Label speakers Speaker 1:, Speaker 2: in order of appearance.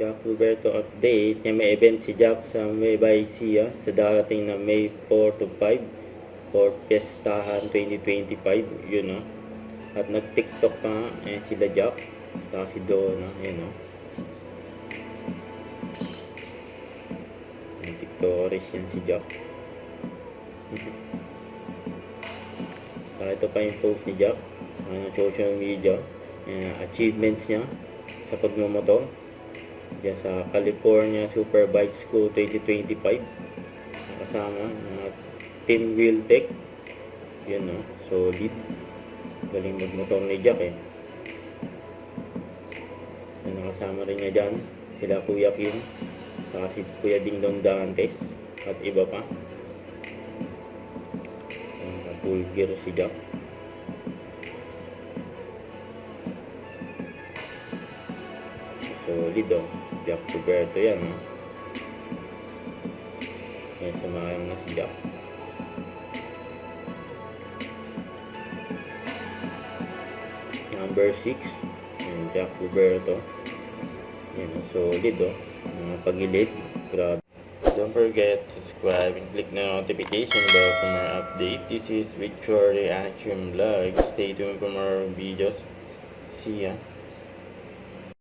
Speaker 1: Jack Roberto update. Niya may event si Jack sa May Sia sa darating na May 4 to 5 for Fiestahan 2025. Yun no. At nag-TikTok pa nga. Ayan sila Jack. Saka si Donna. Ayan no. Ayan, TikTokers yan si Jack. Saka ito pa yung post ni Jack. Social media. Achievements niya sa pagmamotor diyan sa California Superbike School 2025 kasama Team Wheeltech. Yun no, solid, galing magmotor ni Jack eh. Nakasama rin niya dyan sila Kuya Kim, saka si Kuya Dingdong Dantes at iba pa. Full gear si Jack. Solid oh, Jack Roberto yan oh. Yan, samahan na si Jack. Number 6 yan, Jack Roberto. Yan oh, solid oh, mga pagilid, grabe. Don't forget to subscribe and click the notification bell for more update. This is Victor Reaction Vlog. Stay tuned for more videos. See ya.